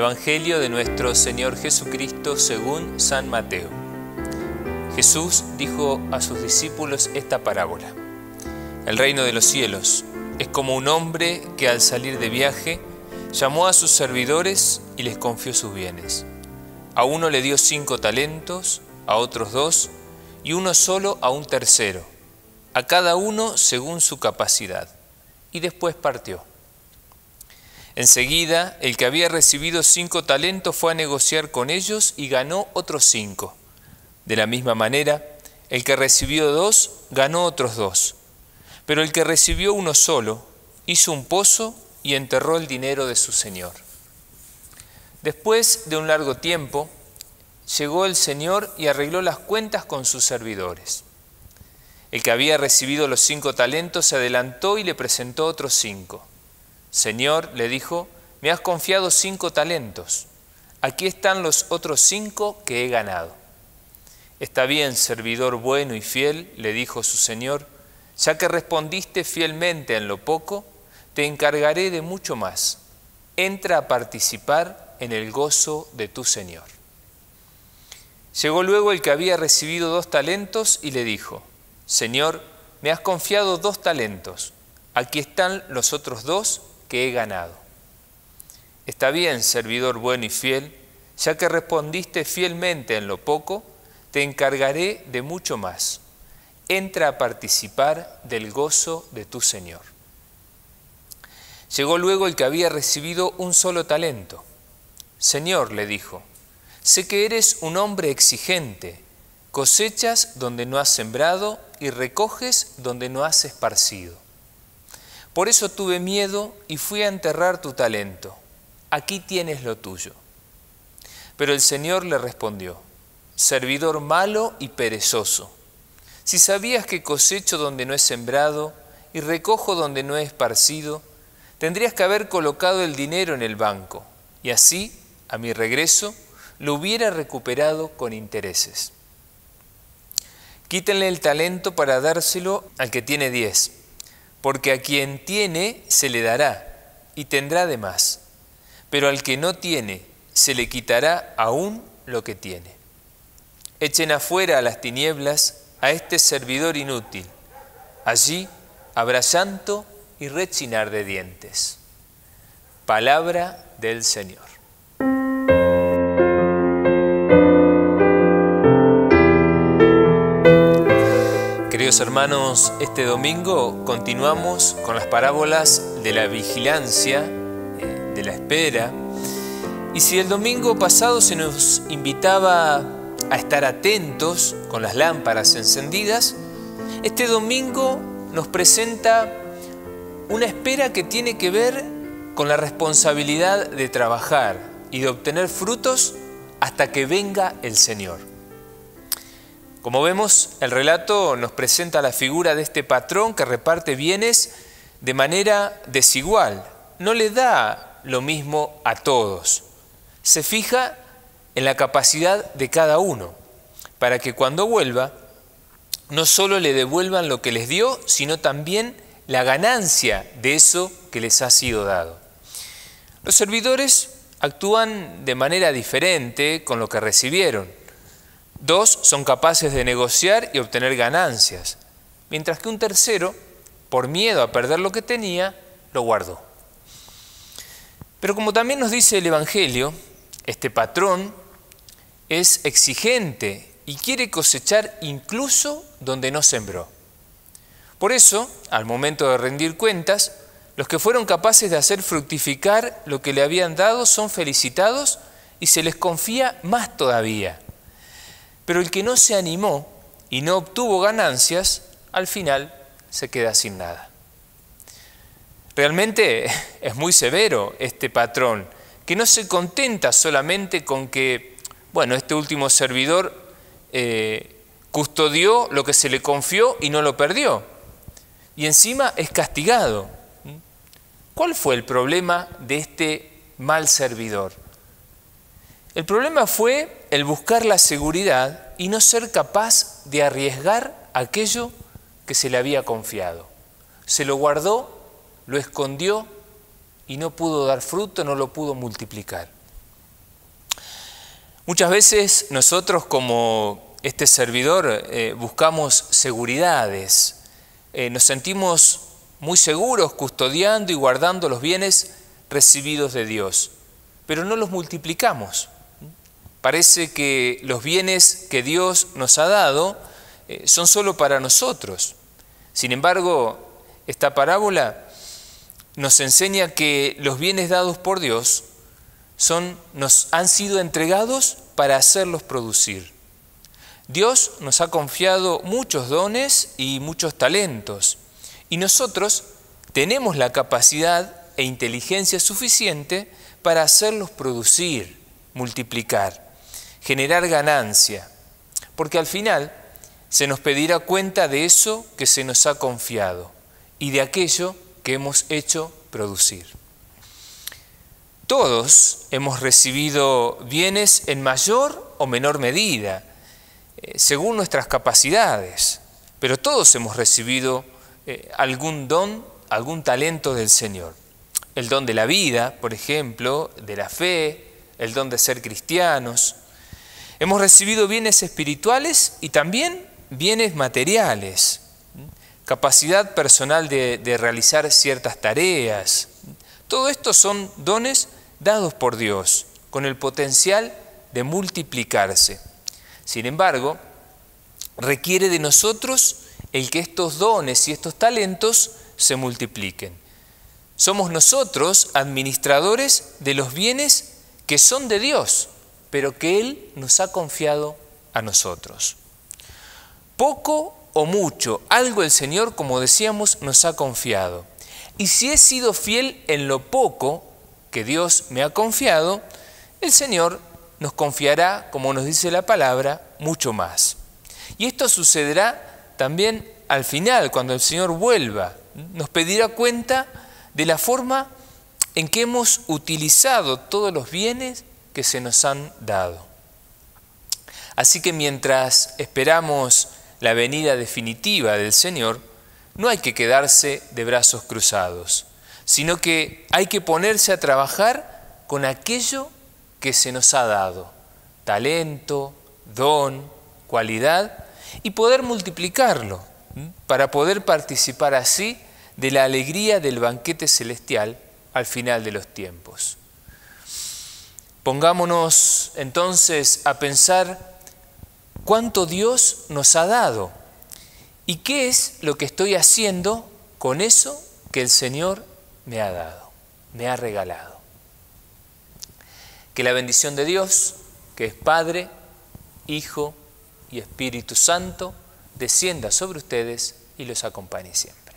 Evangelio de nuestro Señor Jesucristo según San Mateo. Jesús dijo a sus discípulos esta parábola. El reino de los cielos es como un hombre que al salir de viaje llamó a sus servidores y les confió sus bienes. A uno le dio 5 talentos, a otros 2 y uno solo a un tercero, a cada uno según su capacidad, y después partió. Enseguida, el que había recibido 5 talentos fue a negociar con ellos y ganó otros 5. De la misma manera, el que recibió 2 ganó otros 2. Pero el que recibió uno solo hizo un pozo y enterró el dinero de su señor. Después de un largo tiempo, llegó el señor y arregló las cuentas con sus servidores. El que había recibido los 5 talentos se adelantó y le presentó otros 5. Señor, le dijo, me has confiado 5 talentos. Aquí están los otros 5 que he ganado. Está bien, servidor bueno y fiel, le dijo su señor, ya que respondiste fielmente en lo poco, te encargaré de mucho más. Entra a participar en el gozo de tu señor. Llegó luego el que había recibido 2 talentos y le dijo, Señor, me has confiado 2 talentos. Aquí están los otros 2 que he ganado. Está bien, servidor bueno y fiel, ya que respondiste fielmente en lo poco, te encargaré de mucho más. Entra a participar del gozo de tu Señor. Llegó luego el que había recibido un solo talento. Señor, le dijo, sé que eres un hombre exigente, cosechas donde no has sembrado y recoges donde no has esparcido. Por eso tuve miedo y fui a enterrar tu talento. Aquí tienes lo tuyo. Pero el Señor le respondió, servidor malo y perezoso, si sabías que cosecho donde no he sembrado y recojo donde no he esparcido, tendrías que haber colocado el dinero en el banco, y así, a mi regreso, lo hubiera recuperado con intereses. Quítenle el talento para dárselo al que tiene 10, porque a quien tiene se le dará y tendrá de más, pero al que no tiene se le quitará aún lo que tiene. Echen afuera a las tinieblas a este servidor inútil. Allí habrá llanto y rechinar de dientes. Palabra del Señor. Queridos hermanos, este domingo continuamos con las parábolas de la vigilancia, de la espera. Y si el domingo pasado se nos invitaba a estar atentos con las lámparas encendidas, este domingo nos presenta una espera que tiene que ver con la responsabilidad de trabajar y de obtener frutos hasta que venga el Señor. Como vemos, el relato nos presenta la figura de este patrón que reparte bienes de manera desigual. No le da lo mismo a todos. Se fija en la capacidad de cada uno, para que cuando vuelva, no solo le devuelvan lo que les dio, sino también la ganancia de eso que les ha sido dado. Los servidores actúan de manera diferente con lo que recibieron. 2 son capaces de negociar y obtener ganancias, mientras que un tercero, por miedo a perder lo que tenía, lo guardó. Pero como también nos dice el Evangelio, este patrón es exigente y quiere cosechar incluso donde no sembró. Por eso, al momento de rendir cuentas, los que fueron capaces de hacer fructificar lo que le habían dado son felicitados y se les confía más todavía. Pero el que no se animó y no obtuvo ganancias, al final se queda sin nada. Realmente es muy severo este patrón, que no se contenta solamente con que, este último servidor custodió lo que se le confió y no lo perdió. Y encima es castigado. ¿Cuál fue el problema de este mal servidor? El problema fue el buscar la seguridad y no ser capaz de arriesgar aquello que se le había confiado. Se lo guardó, lo escondió y no pudo dar fruto, no lo pudo multiplicar. Muchas veces nosotros, como este servidor, buscamos seguridades. Nos sentimos muy seguros custodiando y guardando los bienes recibidos de Dios, pero no los multiplicamos. Parece que los bienes que Dios nos ha dado son solo para nosotros. Sin embargo, esta parábola nos enseña que los bienes dados por Dios nos han sido entregados para hacerlos producir. Dios nos ha confiado muchos dones y muchos talentos, y nosotros tenemos la capacidad e inteligencia suficiente para hacerlos producir, multiplicar, generar ganancia, porque al final se nos pedirá cuenta de eso que se nos ha confiado y de aquello que hemos hecho producir. Todos hemos recibido bienes en mayor o menor medida, según nuestras capacidades, pero todos hemos recibido algún don, algún talento del Señor. El don de la vida, por ejemplo, de la fe, el don de ser cristianos. Hemos recibido bienes espirituales y también bienes materiales, capacidad personal de realizar ciertas tareas. Todo esto son dones dados por Dios, con el potencial de multiplicarse. Sin embargo, requiere de nosotros el que estos dones y estos talentos se multipliquen. Somos nosotros administradores de los bienes que son de Dios, pero que Él nos ha confiado a nosotros. Poco o mucho, algo el Señor, como decíamos, nos ha confiado. Y si he sido fiel en lo poco que Dios me ha confiado, el Señor nos confiará, como nos dice la palabra, mucho más. Y esto sucederá también al final, cuando el Señor vuelva. Nos pedirá cuenta de la forma en que hemos utilizado todos los bienes que se nos han dado. Así que mientras esperamos la venida definitiva del Señor, no hay que quedarse de brazos cruzados, sino que hay que ponerse a trabajar con aquello que se nos ha dado, talento, don, cualidad, y poder multiplicarlo, para poder participar así de la alegría del banquete celestial al final de los tiempos. Pongámonos entonces a pensar cuánto Dios nos ha dado y qué es lo que estoy haciendo con eso que el Señor me ha dado, me ha regalado. Que la bendición de Dios, que es Padre, Hijo y Espíritu Santo, descienda sobre ustedes y los acompañe siempre.